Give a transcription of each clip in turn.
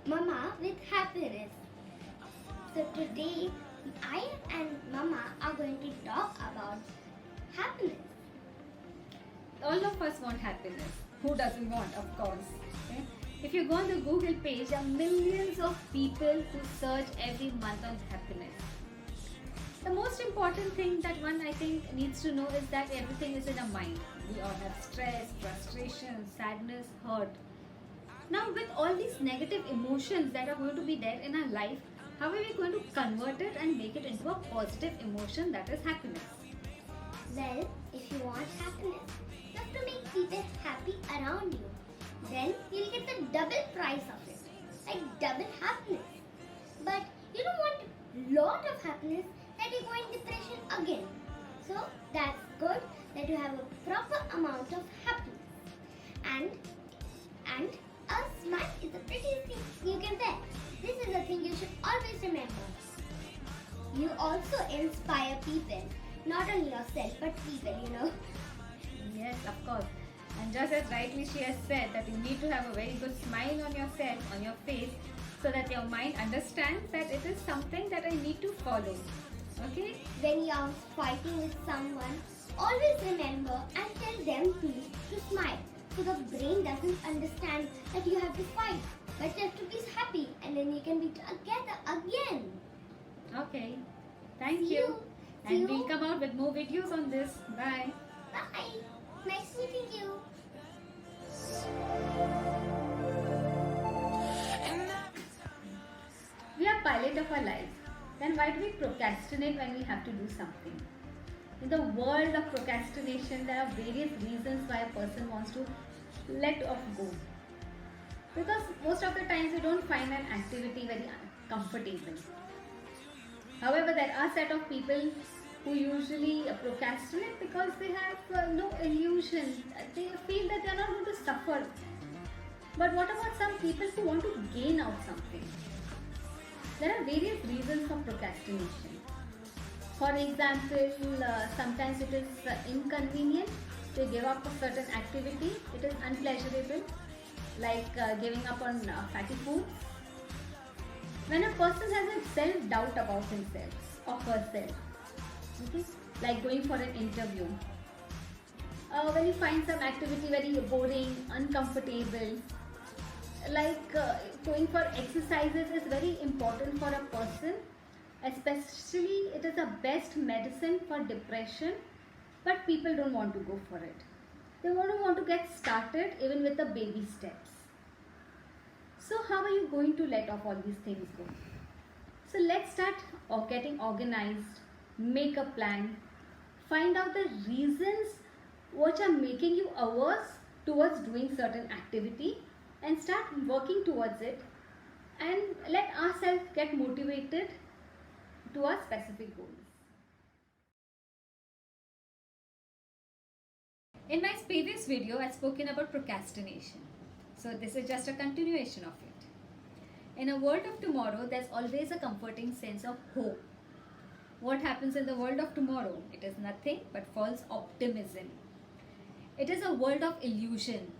Mama with happiness. So today I and Mama are going to talk about happiness. All of us want happiness. Who doesn't want, of course. Okay? If you go on the Google page, there are millions of people who search every month on happiness. The most important thing that one I think needs to know is that everything is in our mind. We all have stress, frustration, sadness, hurt. Now, with all these negative emotions that are going to be there in our life, how are we going to convert it and make it into a positive emotion that is happiness? Well, if you want happiness, you have to make people happy around you. Then you'll get the double price of it, like double happiness. But you don't want lot of happiness that you go in depression again. So that's good that you have a proper amount of happiness. And a smile is the prettiest thing you can wear. This is a thing you should always remember. You also inspire people, not only yourself but people. Yes, of course. And just as rightly she has said that you need to have a very good smile on yourself, on your face, so that your mind understands that it is something that I need to follow. Okay? When you are fighting with someone, always remember and tell them to smile. So the brain doesn't understand that you have to fight, but you have to be happy and then you can be together again. Okay. Thank See you. you. See And you. we'll come out with more videos on this. Bye. Bye. Nice meeting you. We are pilot of our lives. Then why do we procrastinate when we have to do something? In the world of procrastination, there are various reasons why a person wants to let off go. Because most of the times we don't find an activity very comfortable. However, there are set of people who usually procrastinate because they have no illusion. They feel that they are not going to suffer. But what about some people who want to gain out something? There are various reasons for procrastination. For example, sometimes it is inconvenient to give up a certain activity. It is unpleasurable, like giving up on fatty foods. When a person has a self-doubt about himself or herself, okay, like going for an interview. When you find some activity very boring, uncomfortable, like going for exercises is very important for a person. Especially it is the best medicine for depression, but people don't want to go for it. They don't want to get started even with the baby steps. So how are you going to let off all these things go? So let's start getting organized, make a plan, find out the reasons which are making you averse towards doing certain activity and start working towards it, and let ourselves get motivated to our specific goals. In my previous video, I spoken about procrastination. So this is just a continuation of it. In a world of tomorrow, there's always a comforting sense of hope. What happens in the world of tomorrow? It is nothing but false optimism. It is a world of illusion.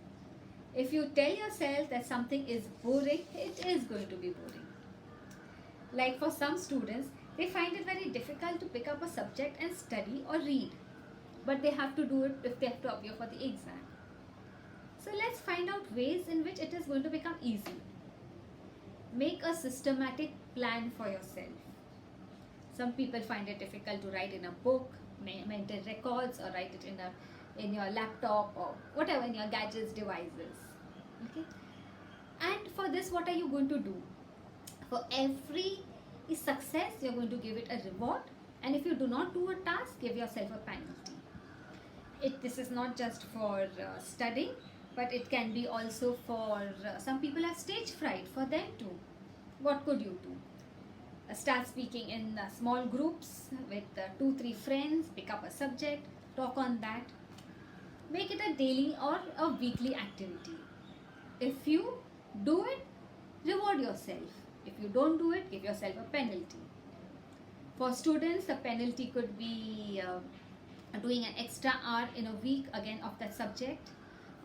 If you tell yourself that something is boring, it is going to be boring. Like for some students, they find it very difficult to pick up a subject and study or read. But they have to do it if they have to appear for the exam. So let's find out ways in which it is going to become easy. Make a systematic plan for yourself. Some people find it difficult to write in a book, maintain records, or write it in your laptop or whatever, in your gadgets, devices. Okay. And for this, what are you going to do? For every success, you're going to give it a reward, and if you do not do a task, give yourself a penalty. This is not just for studying, but it can be also for some people have stage fright. For them too, what could you do? Start speaking in small groups with 2-3 friends, pick up a subject, talk on that. Make it a daily or a weekly activity. If you do it, reward yourself. If you don't do it, give yourself a penalty. For students, the penalty could be doing an extra hour in a week again of that subject,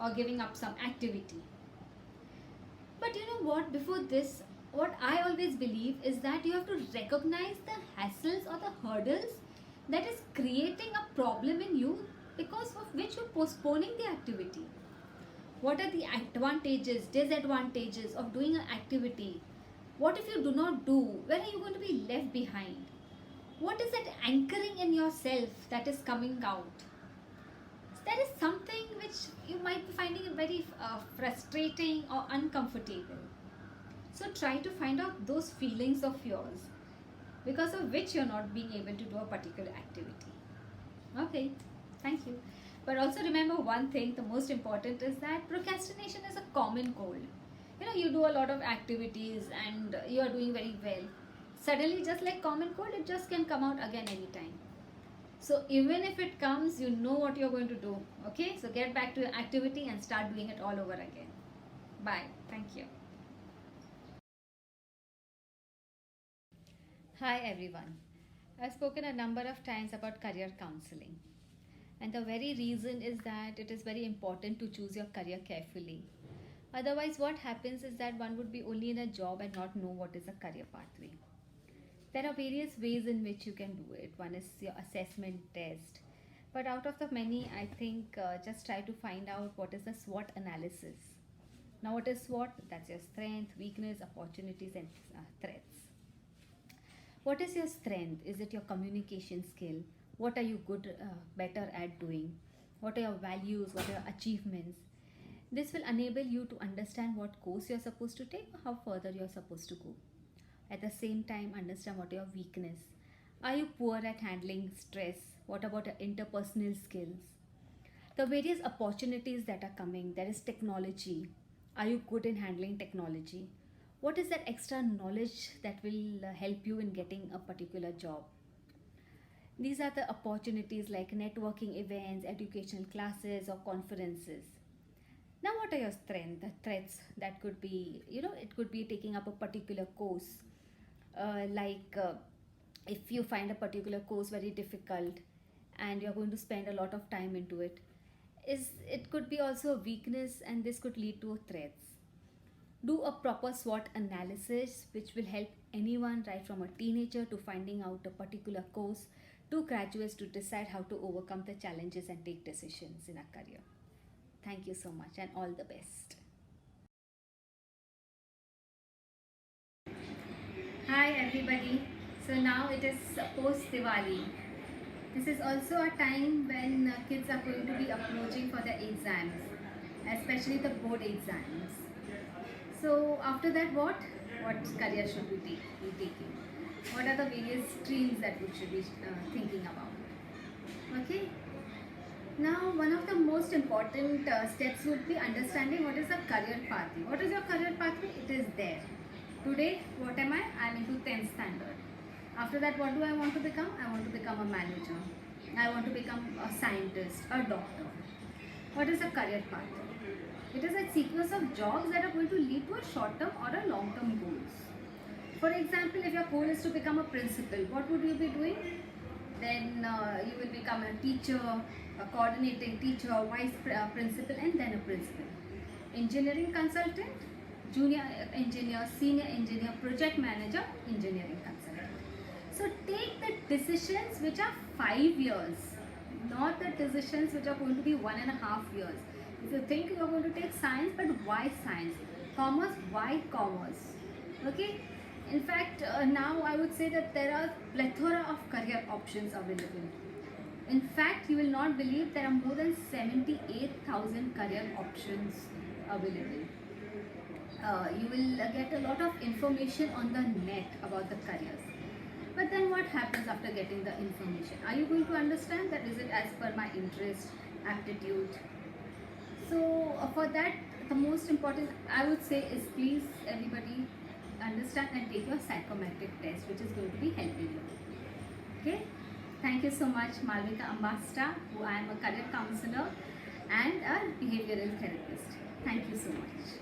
or giving up some activity. But you know what, before this, what I always believe is that you have to recognize the hassles or the hurdles that is creating a problem in you because of which you're postponing the activity. What are the advantages, disadvantages of doing an activity? What if you do not do? Where are you going to be left behind? What is that anchoring in yourself that is coming out? That is something which you might be finding it very frustrating or uncomfortable. So try to find out those feelings of yours because of which you're not being able to do a particular activity. Okay, thank you. But also remember one thing, the most important is that procrastination is a common cold. You know, you do a lot of activities and you are doing very well. Suddenly, just like common cold, it just can come out again anytime. So even if it comes, you know what you're going to do. Okay, so get back to your activity and start doing it all over again. Bye. Thank you. Hi everyone. I've spoken a number of times about career counseling. And the very reason is that it is very important to choose your career carefully. Otherwise, what happens is that one would be only in a job and not know what is a career pathway. There are various ways in which you can do it. One is your assessment test. But out of the many, I think just try to find out what is the SWOT analysis. Now, what is SWOT? That's your strength, weakness, opportunities, and threats. What is your strength? Is it your communication skill? What are you better at doing? What are your values? What are your achievements? This will enable you to understand what course you're supposed to take or how further you're supposed to go. At the same time, understand what are your weakness. Are you poor at handling stress? What about your interpersonal skills? The various opportunities that are coming, there is technology. Are you good in handling technology? What is that extra knowledge that will help you in getting a particular job? These are the opportunities like networking events, educational classes, or conferences. Now, what are your strengths? The threats that could be, it could be taking up a particular course. If you find a particular course very difficult and you're going to spend a lot of time into it, it could be also a weakness and this could lead to threats. Do a proper SWOT analysis, which will help anyone right from a teenager to finding out a particular course to graduates to decide how to overcome the challenges and take decisions in a career. Thank you so much and all the best. Hi everybody. So now it is post Diwali. This is also a time when kids are going to be approaching for their exams, especially the board exams. So after that, what career should we be taking? What are the various streams that we should be thinking about? Okay. Now, one of the most important steps would be understanding what is a career pathway. What is your career pathway? It is there. Today, what am I? I am into 10th standard. After that, what do I want to become? I want to become a manager. I want to become a scientist, a doctor. What is a career pathway? It is a sequence of jobs that are going to lead to a short-term or a long-term goals. For example, if your goal is to become a principal, what would you be doing? Then you will become a teacher, a coordinating teacher, vice principal, and then a principal. Engineering consultant, junior engineer, senior engineer, project manager, engineering consultant. So take the decisions which are 5 years, not the decisions which are going to be 1.5 years. If you think you are going to take science, but why science? Commerce, why commerce? Okay. In fact, now I would say that there are plethora of career options available. In fact, you will not believe there are more than 78,000 career options available. You will get a lot of information on the net about the careers. But then what happens after getting the information? Are you going to understand that is it as per my interest, aptitude? So for that, the most important I would say is please everybody understand and take your psychometric test, which is going to be helping you. Okay. Thank you so much, Malvika Ambasta, who I am a career counselor and a behavioral therapist. Thank you so much.